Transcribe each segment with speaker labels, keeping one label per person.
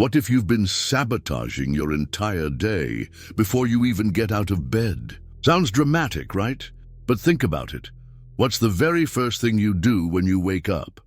Speaker 1: What if you've been sabotaging your entire day before you even get out of bed? Sounds dramatic, right? But think about it. What's the very first thing you do when you wake up?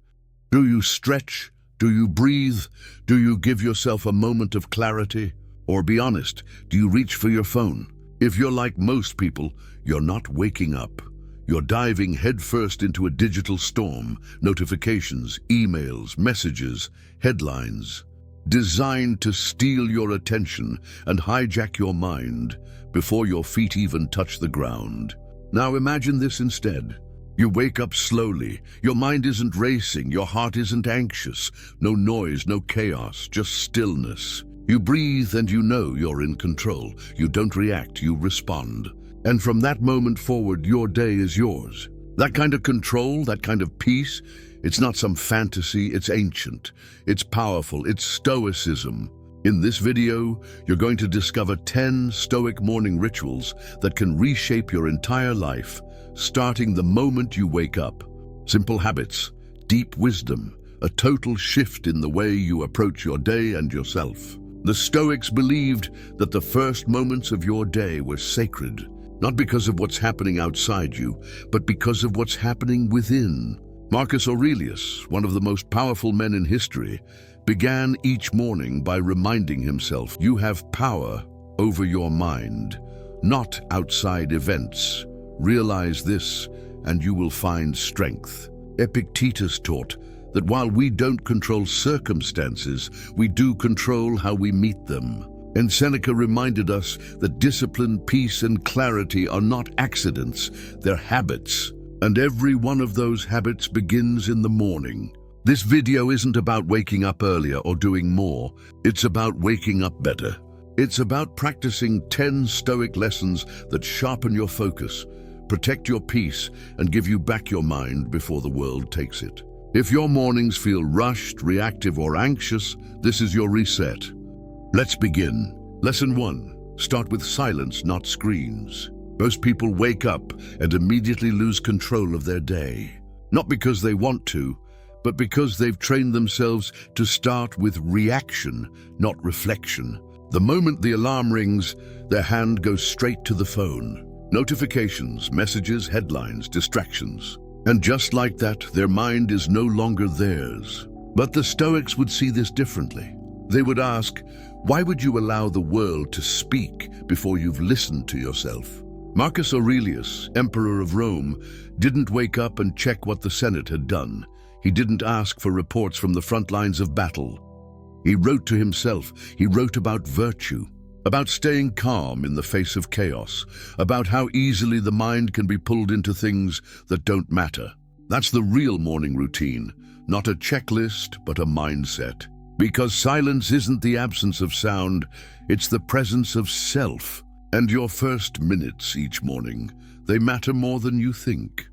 Speaker 1: Do you stretch? Do you breathe? Do you give yourself a moment of clarity? Or be honest, do you reach for your phone? If you're like most people, you're not waking up. You're diving headfirst into a digital storm, notifications, emails, messages, headlines, designed to steal your attention and hijack your mind before your feet even touch the ground. Now imagine this instead. You wake up slowly. Your mind isn't racing. Your heart isn't anxious. No noise, no chaos, just stillness. You breathe and you know you're in control. You don't react, you respond. And from that moment forward, your day is yours. That kind of control, that kind of peace, it's not some fantasy, it's ancient. It's powerful, it's Stoicism. In this video, you're going to discover 10 Stoic morning rituals that can reshape your entire life, starting the moment you wake up. Simple habits, deep wisdom, a total shift in the way you approach your day and yourself. The Stoics believed that the first moments of your day were sacred, not because of what's happening outside you, but because of what's happening within. Marcus Aurelius, one of the most powerful men in history, began each morning by reminding himself, you have power over your mind, not outside events. Realize this, and you will find strength. Epictetus taught that while we don't control circumstances, we do control how we meet them. And Seneca reminded us that discipline, peace, and clarity are not accidents, they're habits. And every one of those habits begins in the morning. This video isn't about waking up earlier or doing more. It's about waking up better. It's about practicing 10 Stoic lessons that sharpen your focus, protect your peace, and give you back your mind before the world takes it. If your mornings feel rushed, reactive, or anxious, this is your reset. Let's begin. Lesson 1. Start with silence, not screens. Most people wake up and immediately lose control of their day. Not because they want to, but because they've trained themselves to start with reaction, not reflection. The moment the alarm rings, their hand goes straight to the phone. Notifications, messages, headlines, distractions. And just like that, their mind is no longer theirs. But the Stoics would see this differently. They would ask, why would you allow the world to speak before you've listened to yourself? Marcus Aurelius, emperor of Rome, didn't wake up and check what the Senate had done. He didn't ask for reports from the front lines of battle. He wrote to himself. He wrote about virtue, about staying calm in the face of chaos, about how easily the mind can be pulled into things that don't matter. That's the real morning routine, not a checklist, but a mindset. Because silence isn't the absence of sound, it's the presence of self. And your first minutes each morning, they matter more than you think.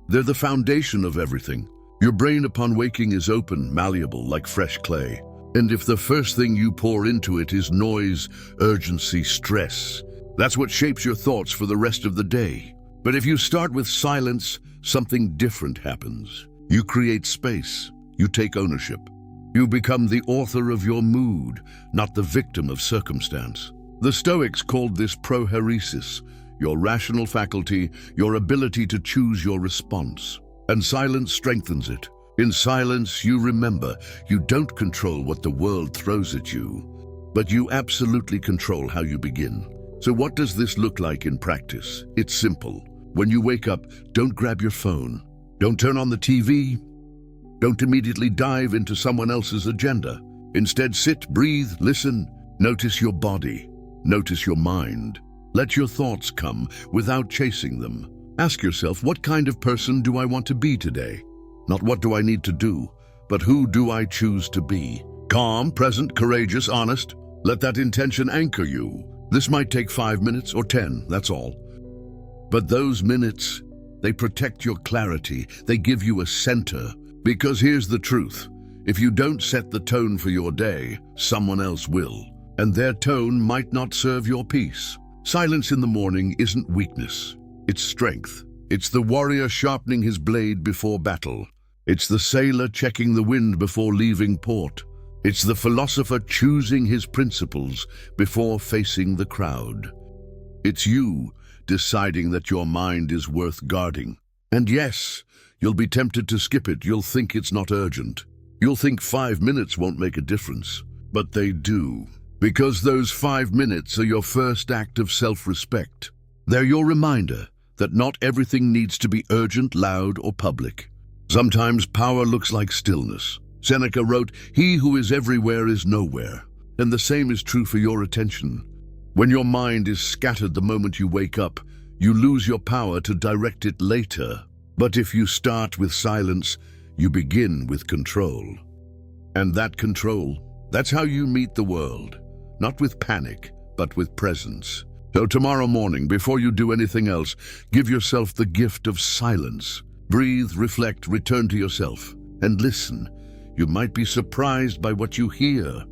Speaker 1: They're the foundation of everything. Your brain upon waking is open, malleable, like fresh clay. And if the first thing you pour into it is noise, urgency, stress, that's what shapes your thoughts for the rest of the day. But if you start with silence, something different happens. You create space. You take ownership. You become the author of your mood, not the victim of circumstance. The Stoics called this prohairesis, your rational faculty, your ability to choose your response. And silence strengthens it. In silence, you remember, you don't control what the world throws at you, but you absolutely control how you begin. So what does this look like in practice? It's simple. When you wake up, don't grab your phone. Don't turn on the TV. Don't immediately dive into someone else's agenda. Instead, sit, breathe, listen. Notice your body. Notice your mind. Let your thoughts come without chasing them. Ask yourself, what kind of person do I want to be today? Not what do I need to do, but who do I choose to be? Calm, present, courageous, honest. Let that intention anchor you. This might take 5 minutes or 10, that's all. But those minutes, they protect your clarity. They give you a center. Because here's the truth. If you don't set the tone for your day, someone else will. And their tone might not serve your peace. Silence in the morning isn't weakness. It's strength. It's the warrior sharpening his blade before battle. It's the sailor checking the wind before leaving port. It's the philosopher choosing his principles before facing the crowd. It's you deciding that your mind is worth guarding. And yes, you'll be tempted to skip it. You'll think it's not urgent. You'll think 5 minutes won't make a difference. But they do. Because those 5 minutes are your first act of self-respect. They're your reminder that not everything needs to be urgent, loud, or public. Sometimes power looks like stillness. Seneca wrote, "He who is everywhere is nowhere." And the same is true for your attention. When your mind is scattered the moment you wake up, you lose your power to direct it later. But if you start with silence, you begin with control. And that control, that's how you meet the world. Not with panic, but with presence. So tomorrow morning, before you do anything else, give yourself the gift of silence. Breathe, reflect, return to yourself, and listen. You might be surprised by what you hear.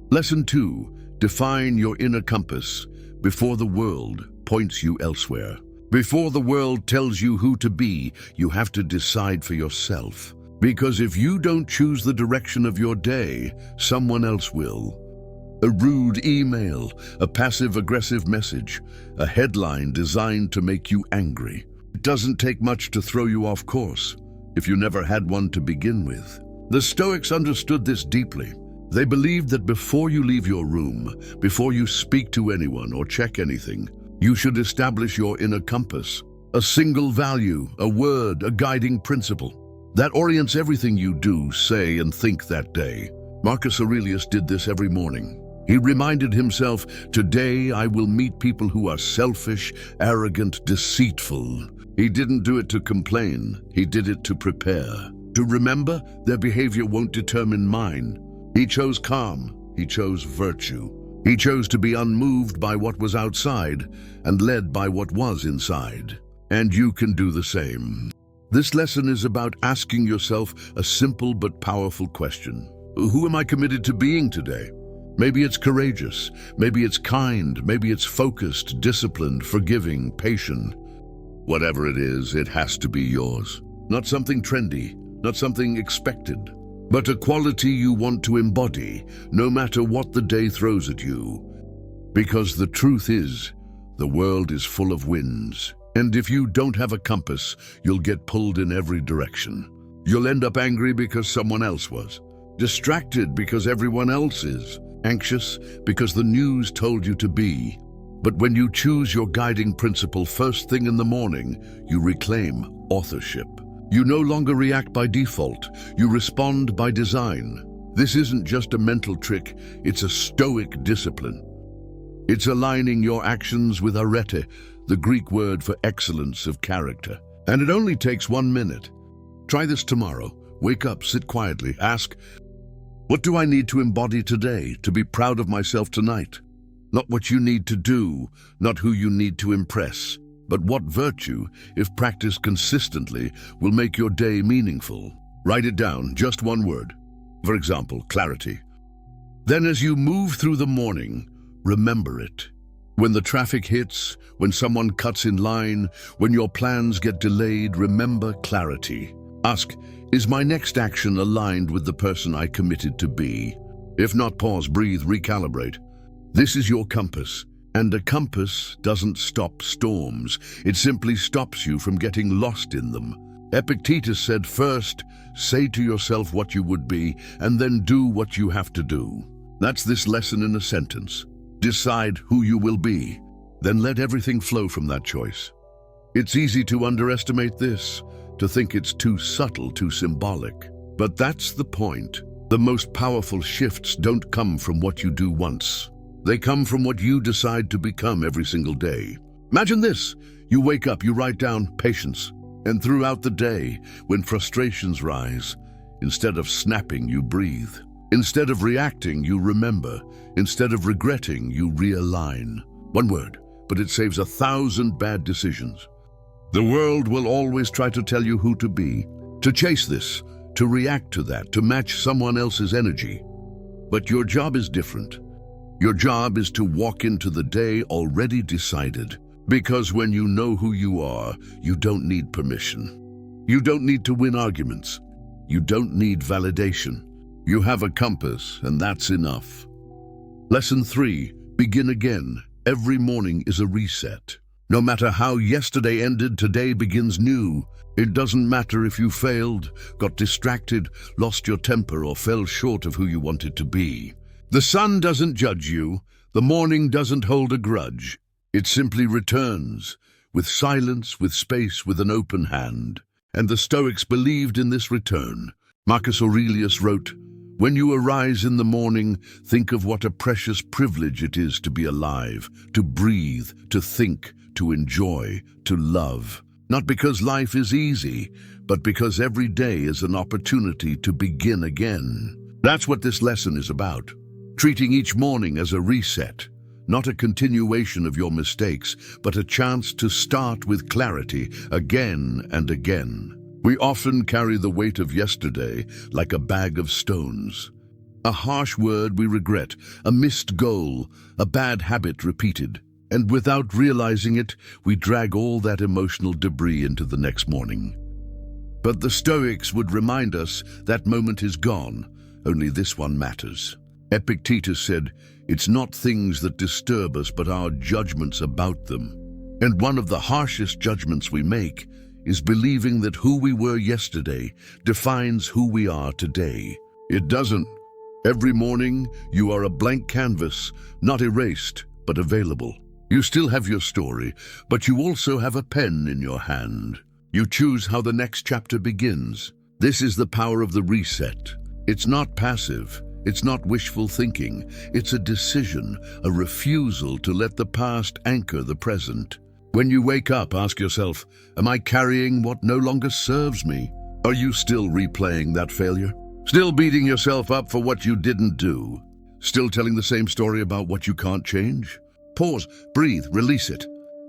Speaker 1: Lesson 2. Define your inner compass before the world points you elsewhere. Before the world tells you who to be, you have to decide for yourself. Because if you don't choose the direction of your day, someone else will. A rude email, a passive-aggressive message, a headline designed to make you angry. It doesn't take much to throw you off course, if you never had one to begin with. The Stoics understood this deeply. They believed that before you leave your room, before you speak to anyone or check anything, you should establish your inner compass, a single value, a word, a guiding principle that orients everything you do, say, and think that day. Marcus Aurelius did this every morning. He reminded himself, "Today I will meet people who are selfish, arrogant, deceitful." He didn't do it to complain, he did it to prepare. To remember, their behavior won't determine mine. He chose calm, he chose virtue. He chose to be unmoved by what was outside and led by what was inside. And you can do the same. This lesson is about asking yourself a simple but powerful question. Who am I committed to being today? Maybe it's courageous, maybe it's kind, maybe it's focused, disciplined, forgiving, patient. Whatever it is, it has to be yours. Not something trendy, not something expected, but a quality you want to embody, no matter what the day throws at you. Because the truth is, the world is full of winds, and if you don't have a compass, you'll get pulled in every direction. You'll end up angry because someone else was, distracted because everyone else is, anxious because the news told you to be. But when you choose your guiding principle first thing in the morning, you reclaim authorship. You no longer react by default, you respond by design. This isn't just a mental trick, it's a Stoic discipline. It's aligning your actions with arete, the Greek word for excellence of character. And it only takes 1 minute. Try this tomorrow. Wake up, sit quietly, ask, what do I need to embody today to be proud of myself tonight? Not what you need to do, not who you need to impress, but what virtue, if practiced consistently, will make your day meaningful. Write it down, just one word. For example, clarity. Then as you move through the morning, remember it. When the traffic hits, when someone cuts in line, when your plans get delayed, remember clarity. Ask, is my next action aligned with the person I committed to be? If not, pause, breathe, recalibrate. This is your compass, and a compass doesn't stop storms. It simply stops you from getting lost in them. Epictetus said, first, say to yourself what you would be, and then do what you have to do. That's this lesson in a sentence. Decide who you will be, then let everything flow from that choice. It's easy to underestimate this, to think it's too subtle, too symbolic. But that's the point. The most powerful shifts don't come from what you do once. They come from what you decide to become every single day. Imagine this. You wake up, you write down patience. And throughout the day, when frustrations rise, instead of snapping, you breathe. Instead of reacting, you remember. Instead of regretting, you realign. One word, but it saves 1,000 bad decisions. The world will always try to tell you who to be, to chase this, to react to that, to match someone else's energy. But your job is different. Your job is to walk into the day already decided, because when you know who you are, you don't need permission. You don't need to win arguments. You don't need validation. You have a compass, and that's enough. Lesson 3. Begin again. Every morning is a reset. No matter how yesterday ended, today begins new. It doesn't matter if you failed, got distracted, lost your temper, or fell short of who you wanted to be. The sun doesn't judge you. The morning doesn't hold a grudge. It simply returns, with silence, with space, with an open hand. And the Stoics believed in this return. Marcus Aurelius wrote, "When you arise in the morning, think of what a precious privilege it is to be alive, to breathe, to think, to enjoy, to love. Not because life is easy, but because every day is an opportunity to begin again." That's what this lesson is about. Treating each morning as a reset, not a continuation of your mistakes, but a chance to start with clarity again and again. We often carry the weight of yesterday like a bag of stones. A harsh word we regret, a missed goal, a bad habit repeated. And without realizing it, we drag all that emotional debris into the next morning. But the Stoics would remind us that moment is gone, only this one matters. Epictetus said, "It's not things that disturb us, but our judgments about them." And one of the harshest judgments we make is believing that who we were yesterday defines who we are today. It doesn't. Every morning, you are a blank canvas, not erased, but available. You still have your story, but you also have a pen in your hand. You choose how the next chapter begins. This is the power of the reset. It's not passive. It's not wishful thinking. It's a decision, a refusal to let the past anchor the present. When you wake up, ask yourself, am I carrying what no longer serves me? Are you still replaying that failure? Still beating yourself up for what you didn't do? Still telling the same story about what you can't change? Pause, breathe, release it.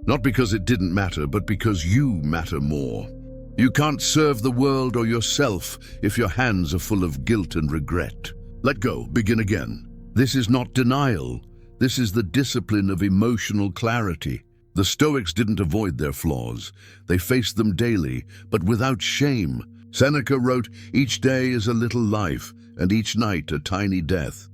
Speaker 1: Not because it didn't matter, but because you matter more. You can't serve the world or yourself if your hands are full of guilt and regret. Let go, begin again. This is not denial. This is the discipline of emotional clarity. The Stoics didn't avoid their flaws. They faced them daily, but without shame. Seneca wrote, "Each day is a little life, and each night a tiny death."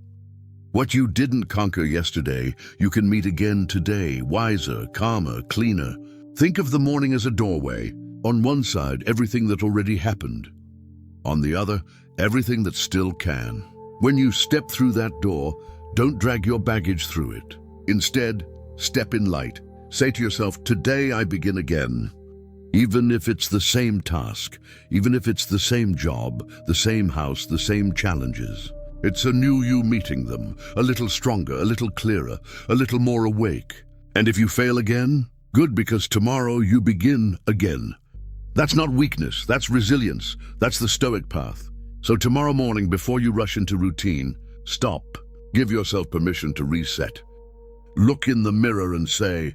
Speaker 1: What you didn't conquer yesterday, you can meet again today, wiser, calmer, cleaner. Think of the morning as a doorway. On one side, everything that already happened. On the other, everything that still can. When you step through that door, don't drag your baggage through it. Instead, step in light. Say to yourself, today I begin again. Even if it's the same task, even if it's the same job, the same house, the same challenges. It's a new you meeting them, a little stronger, a little clearer, a little more awake. And if you fail again, good, because tomorrow you begin again. That's not weakness, that's resilience, that's the Stoic path. So tomorrow morning, before you rush into routine, stop. Give yourself permission to reset. Look in the mirror and say,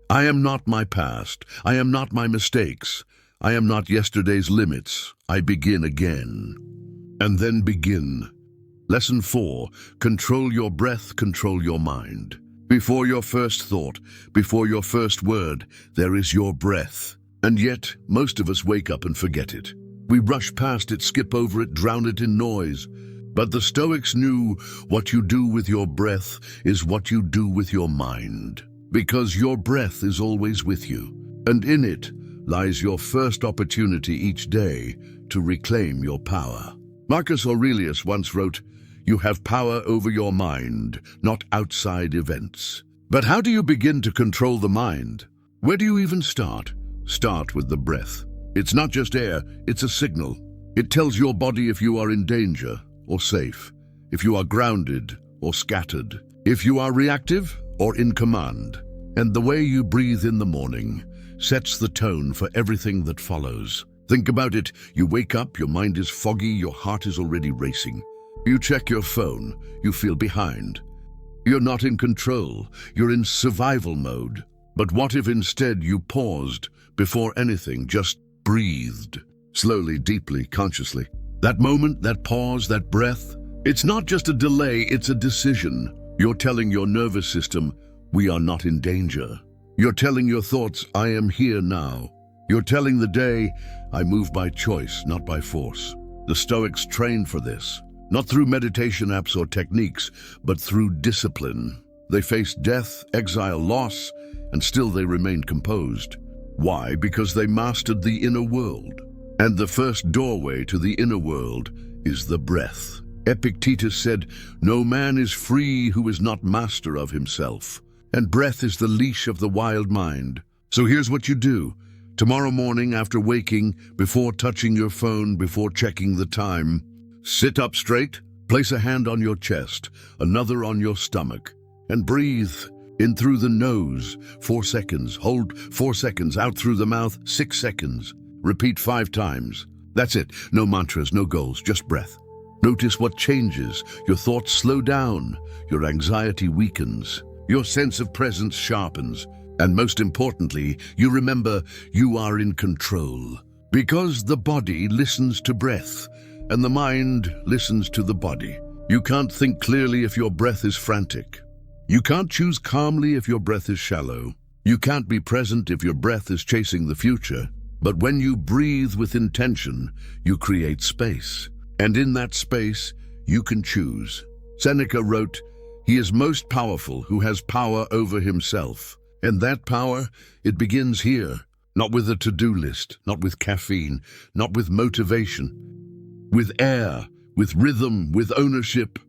Speaker 1: I am not my past. I am not my mistakes. I am not yesterday's limits. I begin again. And then begin. Lesson 4, control your breath, control your mind. Before your first thought, before your first word, there is your breath. And yet, most of us wake up and forget it. We rush past it, skip over it, drown it in noise. But the Stoics knew what you do with your breath is what you do with your mind. Because your breath is always with you, and in it lies your first opportunity each day to reclaim your power. Marcus Aurelius once wrote, "You have power over your mind, not outside events." But how do you begin to control the mind? Where do you even start? Start with the breath. It's not just air, it's a signal. It tells your body if you are in danger or safe, if you are grounded or scattered, if you are reactive or in command. And the way you breathe in the morning sets the tone for everything that follows. Think about it. You wake up, your mind is foggy, your heart is already racing. You check your phone, you feel behind. You're not in control, you're in survival mode. But what if instead you paused before anything, just breathed? Slowly, deeply, consciously. That moment, that pause, that breath, it's not just a delay, it's a decision. You're telling your nervous system, we are not in danger. You're telling your thoughts, I am here now. You're telling the day, I move by choice, not by force. The Stoics trained for this. Not through meditation apps or techniques, but through discipline. They faced death, exile, loss, and still they remained composed. Why? Because they mastered the inner world. And the first doorway to the inner world is the breath. Epictetus said, "No man is free who is not master of himself." And breath is the leash of the wild mind. So here's what you do. Tomorrow morning after waking, before touching your phone, before checking the time, sit up straight, place a hand on your chest, another on your stomach, and breathe in through the nose, 4 seconds. Hold 4 seconds, out through the mouth, 6 seconds. Repeat 5 times. That's it. No mantras, no goals, just breath. Notice what changes. Your thoughts slow down, your anxiety weakens, your sense of presence sharpens, and most importantly, you remember you are in control. Because the body listens to breath, and the mind listens to the body. You can't think clearly if your breath is frantic. You can't choose calmly if your breath is shallow. You can't be present if your breath is chasing the future. But when you breathe with intention, you create space. And in that space, you can choose. Seneca wrote, "He is most powerful who has power over himself." And that power, it begins here, not with a to-do list, not with caffeine, not with motivation, with air, with rhythm, with ownership.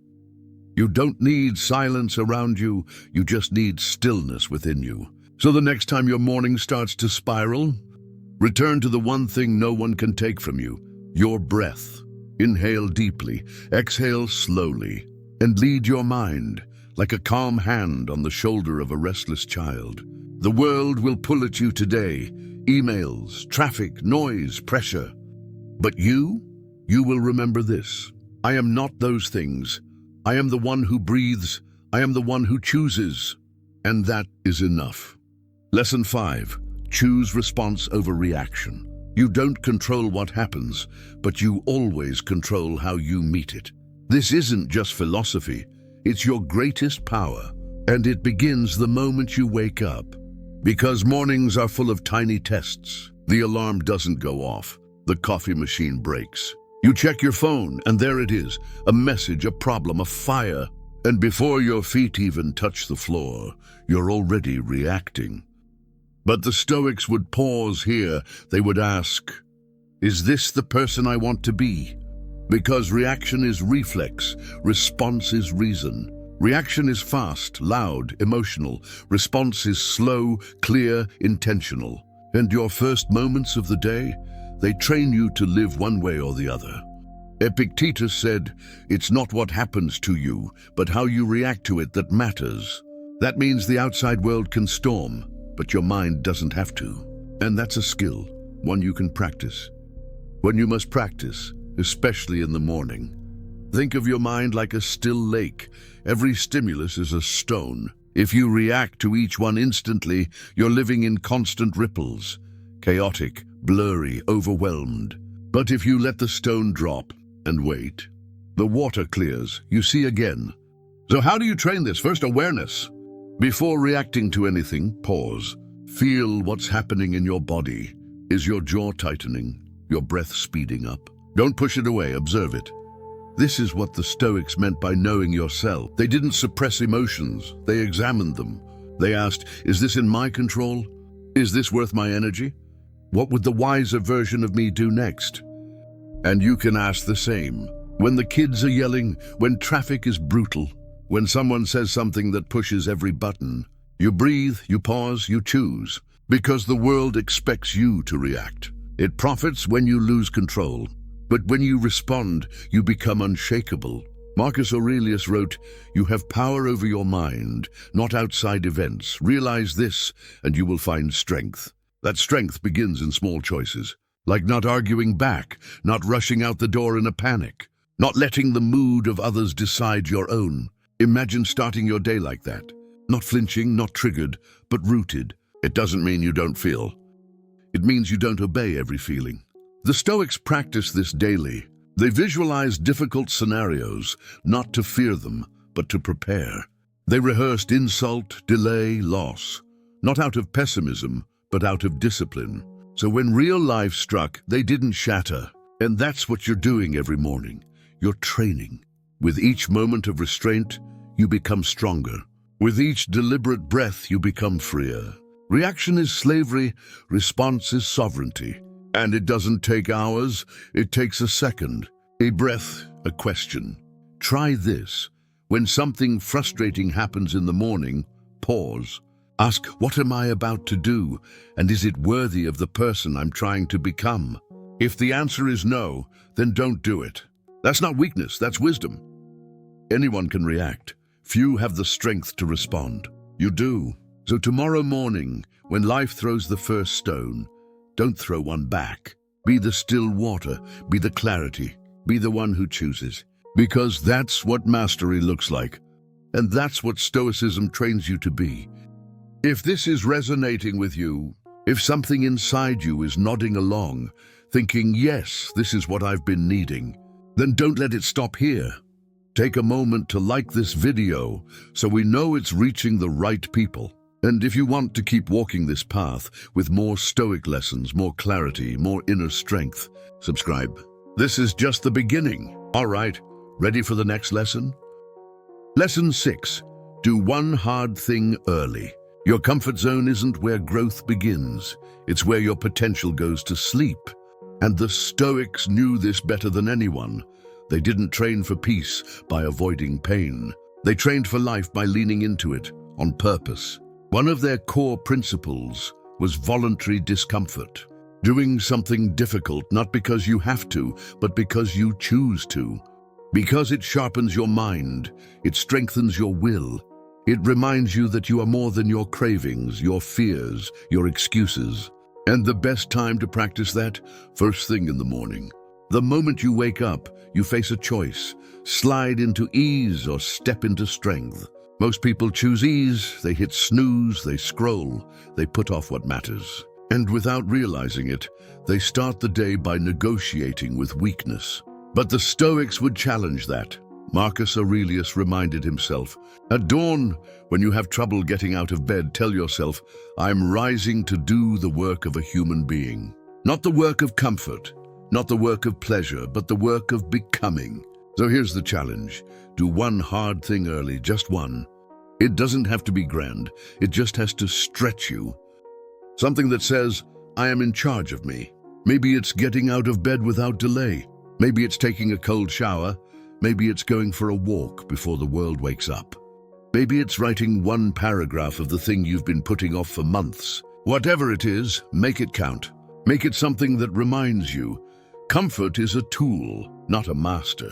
Speaker 1: You don't need silence around you, you just need stillness within you. So the next time your morning starts to spiral, return to the one thing no one can take from you, your breath. Inhale deeply, exhale slowly, and lead your mind like a calm hand on the shoulder of a restless child. The world will pull at you today, emails, traffic, noise, pressure. But you will remember this. I am not those things. I am the one who breathes. I am the one who chooses. And that is enough. Lesson 5. Choose response over reaction. You don't control what happens, but you always control how you meet it. This isn't just philosophy. It's your greatest power. And it begins the moment you wake up. Because mornings are full of tiny tests. The alarm doesn't go off. The coffee machine breaks. You check your phone, and there it is, a message, a problem, a fire. And before your feet even touch the floor, you're already reacting. But the Stoics would pause here. They would ask, is this the person I want to be? Because reaction is reflex, response is reason. Reaction is fast, loud, emotional. Response is slow, clear, intentional. And your first moments of the day, they train you to live one way or the other. Epictetus said, "It's not what happens to you, but how you react to it that matters." That means the outside world can storm, but your mind doesn't have to. And that's a skill, one you can practice. One you must practice, especially in the morning. Think of your mind like a still lake. Every stimulus is a stone. If you react to each one instantly, you're living in constant ripples, chaotic, blurry, overwhelmed. But if you let the stone drop and wait, the water clears, you see again. So how do you train this? First, awareness. Before reacting to anything, pause. Feel what's happening in your body. Is your jaw tightening? Your breath speeding up? Don't push it away, observe it. This is what the Stoics meant by knowing yourself. They didn't suppress emotions, they examined them. They asked, is this in my control? Is this worth my energy? What would the wiser version of me do next? And you can ask the same. When the kids are yelling, when traffic is brutal, when someone says something that pushes every button, you breathe, you pause, you choose, because the world expects you to react. It profits when you lose control. But when you respond, you become unshakable. Marcus Aurelius wrote, "You have power over your mind, not outside events. Realize this, and you will find strength." That strength begins in small choices, like not arguing back, not rushing out the door in a panic, not letting the mood of others decide your own. Imagine starting your day like that. Not flinching, not triggered, but rooted. It doesn't mean you don't feel. It means you don't obey every feeling. The Stoics practice this daily. They visualize difficult scenarios, not to fear them, but to prepare. They rehearsed insult, delay, loss, not out of pessimism, but out of discipline. So when real life struck, they didn't shatter. And that's what you're doing every morning. You're training. With each moment of restraint, you become stronger. With each deliberate breath, you become freer. Reaction is slavery, response is sovereignty. And it doesn't take hours, it takes a second. A breath, a question. Try this. When something frustrating happens in the morning, pause. Ask, what am I about to do? And is it worthy of the person I'm trying to become? If the answer is no, then don't do it. That's not weakness, that's wisdom. Anyone can react. Few have the strength to respond. You do. So tomorrow morning, when life throws the first stone, don't throw one back. Be the still water, be the clarity, be the one who chooses. Because that's what mastery looks like. And that's what Stoicism trains you to be. If this is resonating with you, if something inside you is nodding along, thinking, yes, this is what I've been needing, then don't let it stop here. Take a moment to like this video so we know it's reaching the right people. And if you want to keep walking this path with more Stoic lessons, more clarity, more inner strength, subscribe. This is just the beginning. All right, ready for the next lesson? Lesson 6. Do one hard thing early. Your comfort zone isn't where growth begins. It's where your potential goes to sleep. And the Stoics knew this better than anyone. They didn't train for peace by avoiding pain. They trained for life by leaning into it on purpose. One of their core principles was voluntary discomfort. Doing something difficult not because you have to, but because you choose to. Because it sharpens your mind, it strengthens your will. It reminds you that you are more than your cravings, your fears, your excuses. And the best time to practice that? First thing in the morning. The moment you wake up, you face a choice. Slide into ease or step into strength. Most people choose ease, they hit snooze, they scroll, they put off what matters. And without realizing it, they start the day by negotiating with weakness. But the Stoics would challenge that. Marcus Aurelius reminded himself, at dawn, when you have trouble getting out of bed, tell yourself, I'm rising to do the work of a human being. Not the work of comfort, not the work of pleasure, but the work of becoming. So here's the challenge. Do one hard thing early, just one. It doesn't have to be grand. It just has to stretch you. Something that says, I am in charge of me. Maybe it's getting out of bed without delay. Maybe it's taking a cold shower. Maybe it's going for a walk before the world wakes up. Maybe it's writing one paragraph of the thing you've been putting off for months. Whatever it is, make it count. Make it something that reminds you. Comfort is a tool, not a master.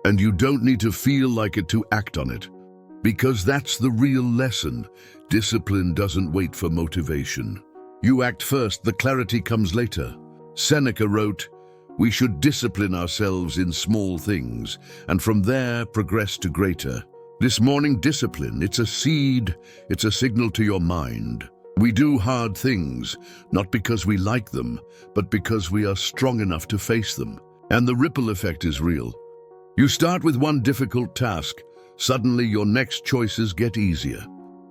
Speaker 1: And you don't need to feel like it to act on it. Because that's the real lesson. Discipline doesn't wait for motivation. You act first, the clarity comes later. Seneca wrote, we should discipline ourselves in small things, and from there progress to greater. This morning discipline, it's a seed, it's a signal to your mind. We do hard things, not because we like them, but because we are strong enough to face them. And the ripple effect is real. You start with one difficult task, suddenly your next choices get easier.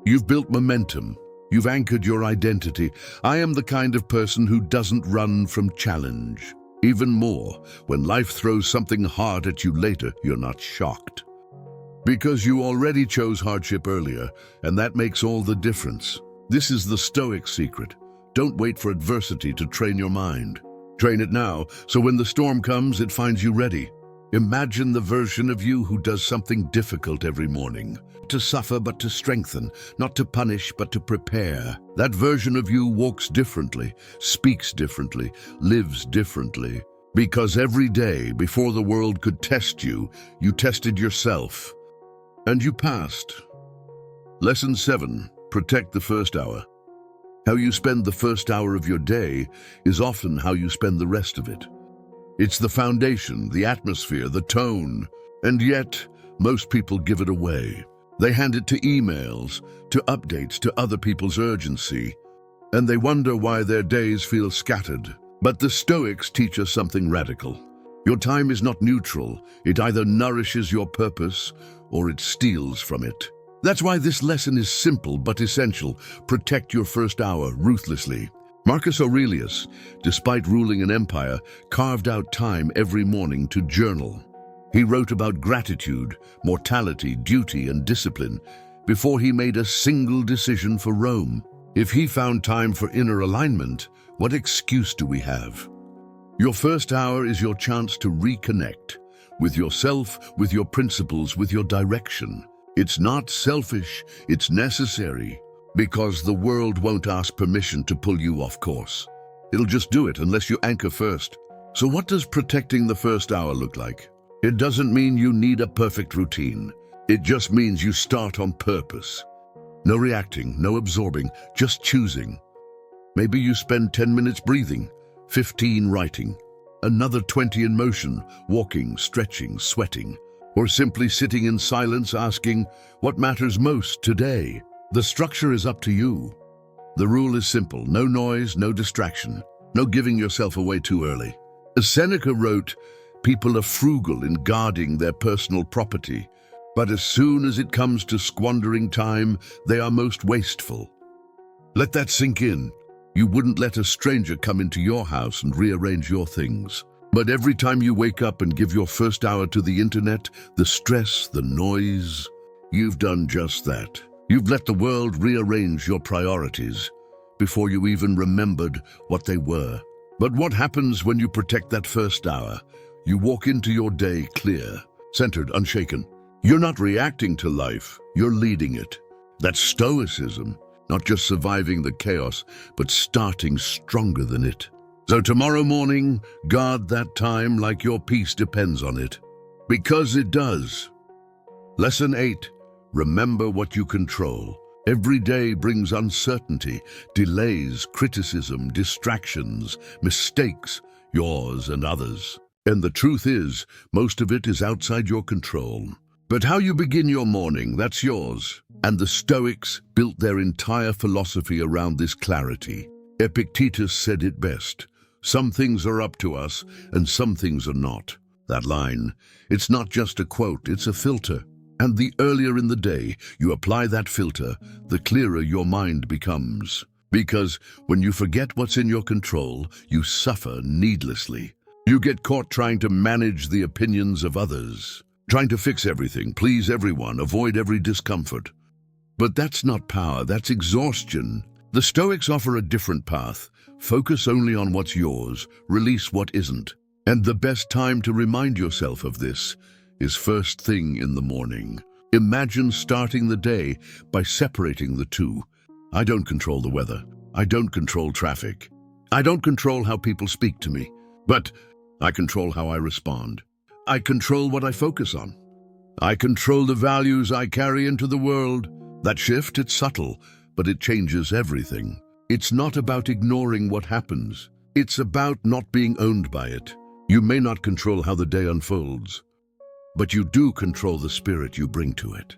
Speaker 1: You've built momentum. You've anchored your identity. I am the kind of person who doesn't run from challenge. Even more, when life throws something hard at you later, you're not shocked. Because you already chose hardship earlier, and that makes all the difference. This is the Stoic secret. Don't wait for adversity to train your mind. Train it now, so when the storm comes, it finds you ready. Imagine the version of you who does something difficult every morning. To suffer, but to strengthen. Not to punish, but to prepare. That version of you walks differently, speaks differently, lives differently. Because every day, before the world could test you, you tested yourself. And you passed. Lesson 7. Protect the first hour. How you spend the first hour of your day is often how you spend the rest of it. It's the foundation, the atmosphere, the tone, and yet most people give it away. They hand it to emails, to updates, to other people's urgency, and they wonder why their days feel scattered. But the Stoics teach us something radical. Your time is not neutral. It either nourishes your purpose or it steals from it. That's why this lesson is simple but essential. Protect your first hour ruthlessly. Marcus Aurelius, despite ruling an empire, carved out time every morning to journal. He wrote about gratitude, mortality, duty, and discipline before he made a single decision for Rome. If he found time for inner alignment, what excuse do we have? Your first hour is your chance to reconnect with yourself, with your principles, with your direction. It's not selfish, it's necessary, because the world won't ask permission to pull you off course. It'll just do it unless you anchor first. So what does protecting the first hour look like? It doesn't mean you need a perfect routine. It just means you start on purpose. No reacting, no absorbing, just choosing. Maybe you spend 10 minutes breathing, 15 writing, another 20 in motion, walking, stretching, sweating, or simply sitting in silence asking, what matters most today? The structure is up to you. The rule is simple: no noise, no distraction, no giving yourself away too early. As Seneca wrote, people are frugal in guarding their personal property, but as soon as it comes to squandering time, they are most wasteful. Let that sink in. You wouldn't let a stranger come into your house and rearrange your things. But every time you wake up and give your first hour to the internet, the stress, the noise, you've done just that. You've let the world rearrange your priorities before you even remembered what they were. But what happens when you protect that first hour? You walk into your day clear, centered, unshaken. You're not reacting to life, you're leading it. That's Stoicism, not just surviving the chaos, but starting stronger than it. So tomorrow morning, guard that time like your peace depends on it. Because it does. Lesson 8. Remember what you control. Every day brings uncertainty, delays, criticism, distractions, mistakes, yours and others. And the truth is, most of it is outside your control. But how you begin your morning, that's yours. And the Stoics built their entire philosophy around this clarity. Epictetus said it best: some things are up to us, and some things are not. That line, it's not just a quote, it's a filter. And the earlier in the day you apply that filter, the clearer your mind becomes. Because when you forget what's in your control, you suffer needlessly. You get caught trying to manage the opinions of others, trying to fix everything, please everyone, avoid every discomfort. But that's not power, that's exhaustion. The Stoics offer a different path. Focus only on what's yours, release what isn't. And the best time to remind yourself of this is first thing in the morning. Imagine starting the day by separating the two. I don't control the weather. I don't control traffic. I don't control how people speak to me. But I control how I respond. I control what I focus on. I control the values I carry into the world. That shift, it's subtle, but it changes everything. It's not about ignoring what happens. It's about not being owned by it. You may not control how the day unfolds, but you do control the spirit you bring to it.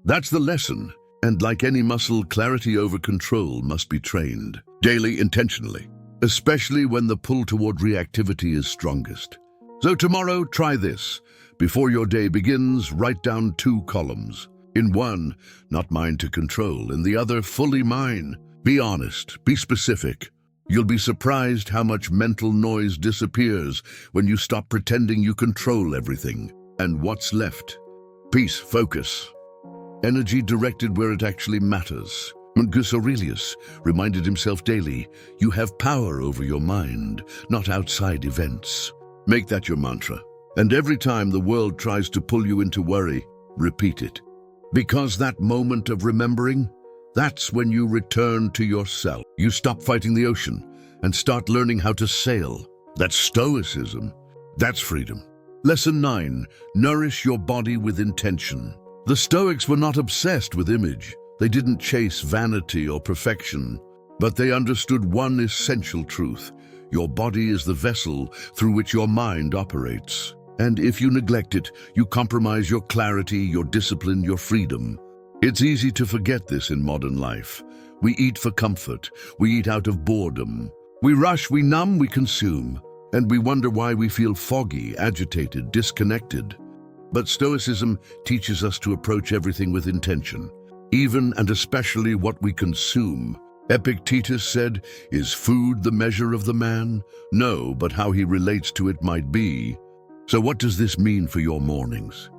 Speaker 1: That's the lesson. And like any muscle, clarity over control must be trained daily, intentionally, especially when the pull toward reactivity is strongest. So tomorrow, try this. Before your day begins, write down 2 columns. In one, not mine to control. In the other, fully mine. Be honest, be specific. You'll be surprised how much mental noise disappears when you stop pretending you control everything. And what's left? Peace, focus, energy directed where it actually matters. Marcus Aurelius reminded himself daily, you have power over your mind, not outside events. Make that your mantra. And every time the world tries to pull you into worry, repeat it. Because that moment of remembering, that's when you return to yourself. You stop fighting the ocean and start learning how to sail. That's Stoicism. That's freedom. Lesson 9. Nourish your body with intention. The Stoics were not obsessed with image. They didn't chase vanity or perfection, but they understood one essential truth. Your body is the vessel through which your mind operates. And if you neglect it, you compromise your clarity, your discipline, your freedom. It's easy to forget this in modern life. We eat for comfort. We eat out of boredom. We rush, we numb, we consume. And we wonder why we feel foggy, agitated, disconnected. But Stoicism teaches us to approach everything with intention, even and especially what we consume. Epictetus said, "Is food the measure of the man? No, but how he relates to it might be." So what does this mean for your mornings?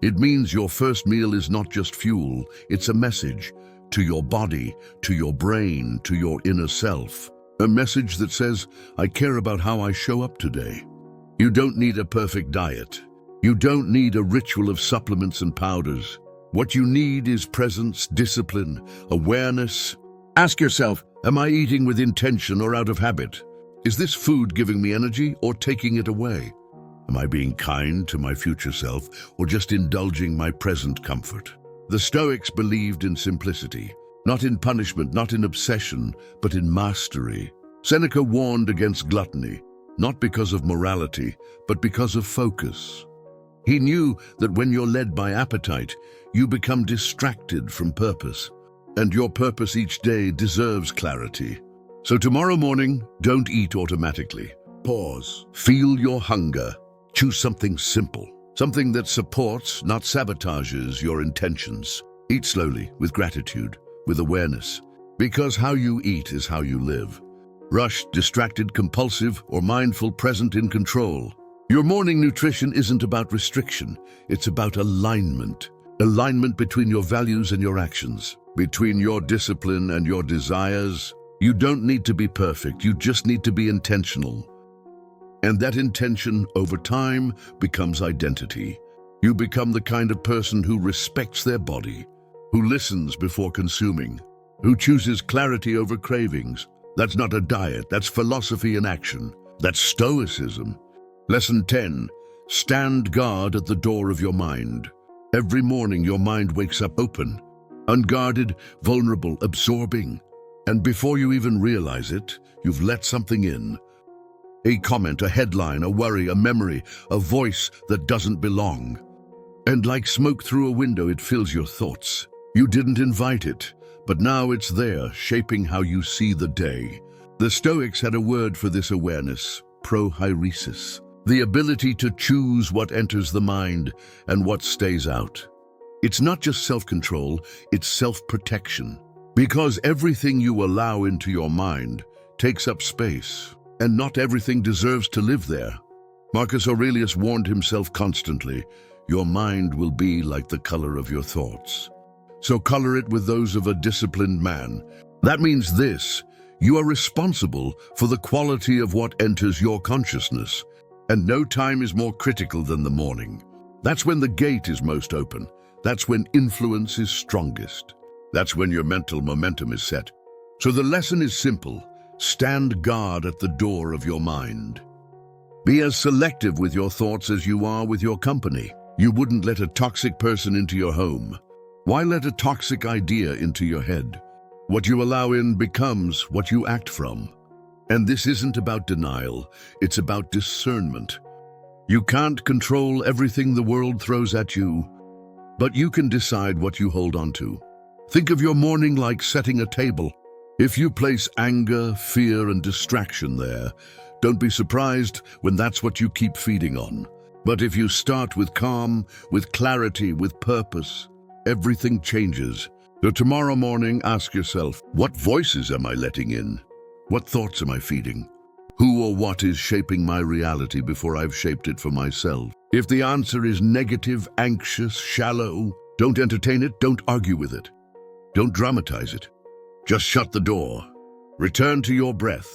Speaker 1: It means your first meal is not just fuel, it's a message to your body, to your brain, to your inner self. A message that says, I care about how I show up today. You don't need a perfect diet. You don't need a ritual of supplements and powders. What you need is presence, discipline, awareness. Ask yourself, am I eating with intention or out of habit? Is this food giving me energy or taking it away? Am I being kind to my future self or just indulging my present comfort? The Stoics believed in simplicity, not in punishment, not in obsession, but in mastery. Seneca warned against gluttony, not because of morality, but because of focus. He knew that when you're led by appetite, you become distracted from purpose, and your purpose each day deserves clarity. So tomorrow morning, don't eat automatically. Pause. Feel your hunger. Choose something simple, something that supports, not sabotages, your intentions. Eat slowly, with gratitude, with awareness, because how you eat is how you live. Rushed, distracted, compulsive, or mindful, present, in control. Your morning nutrition isn't about restriction, it's about alignment. Alignment between your values and your actions, between your discipline and your desires. You don't need to be perfect, you just need to be intentional. And that intention, over time, becomes identity. You become the kind of person who respects their body, who listens before consuming, who chooses clarity over cravings. That's not a diet, that's philosophy in action. That's Stoicism. Lesson 10. Stand guard at the door of your mind. Every morning your mind wakes up open, unguarded, vulnerable, absorbing. And before you even realize it, you've let something in. A comment, a headline, a worry, a memory, a voice that doesn't belong. And like smoke through a window, it fills your thoughts. You didn't invite it, but now it's there, shaping how you see the day. The Stoics had a word for this awareness, prohairesis, the ability to choose what enters the mind and what stays out. It's not just self-control, it's self-protection. Because everything you allow into your mind takes up space, and not everything deserves to live there. Marcus Aurelius warned himself constantly, your mind will be like the color of your thoughts. So color it with those of a disciplined man. That means this, you are responsible for the quality of what enters your consciousness, and no time is more critical than the morning. That's when the gate is most open. That's when influence is strongest. That's when your mental momentum is set. So the lesson is simple. Stand guard at the door of your mind. Be as selective with your thoughts as you are with your company. You wouldn't let a toxic person into your home. Why let a toxic idea into your head? What you allow in becomes what you act from. And this isn't about denial, it's about discernment. You can't control everything the world throws at you, but you can decide what you hold on to. Think of your morning like setting a table. If you place anger, fear, and distraction there, don't be surprised when that's what you keep feeding on. But if you start with calm, with clarity, with purpose, everything changes. So tomorrow morning, ask yourself, what voices am I letting in? What thoughts am I feeding? Who or what is shaping my reality before I've shaped it for myself? If the answer is negative, anxious, shallow, don't entertain it, don't argue with it. Don't dramatize it. Just shut the door. Return to your breath.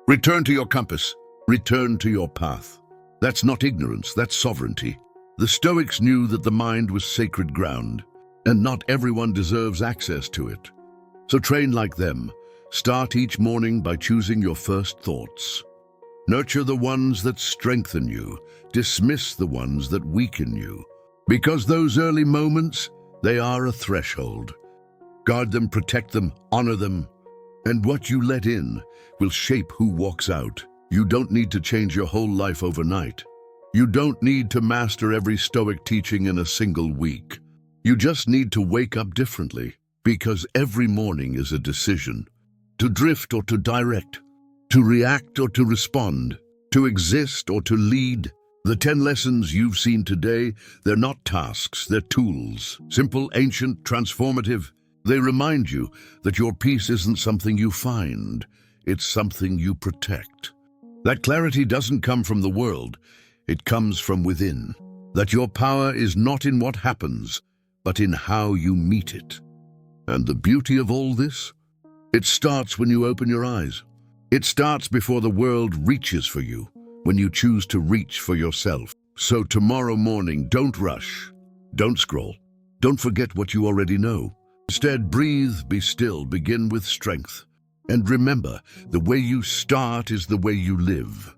Speaker 1: Return to your compass. Return to your path. That's not ignorance, that's sovereignty. The Stoics knew that the mind was sacred ground, and not everyone deserves access to it. So train like them. Start each morning by choosing your first thoughts. Nurture the ones that strengthen you. Dismiss the ones that weaken you. Because those early moments, they are a threshold. Guard them, protect them, honor them. And what you let in will shape who walks out. You don't need to change your whole life overnight. You don't need to master every Stoic teaching in a single week. You just need to wake up differently, because every morning is a decision. To drift or to direct, to react or to respond, to exist or to lead. The 10 lessons you've seen today, they're not tasks, they're tools. Simple, ancient, transformative. They remind you that your peace isn't something you find, it's something you protect. That clarity doesn't come from the world, It comes from within. That your power is not in what happens, but in how you meet it. And the beauty of all this? It starts when you open your eyes. It starts before the world reaches for you, when you choose to reach for yourself. So tomorrow morning, don't rush. Don't scroll. Don't forget what you already know. Instead, breathe, be still, begin with strength. And remember, the way you start is the way you live.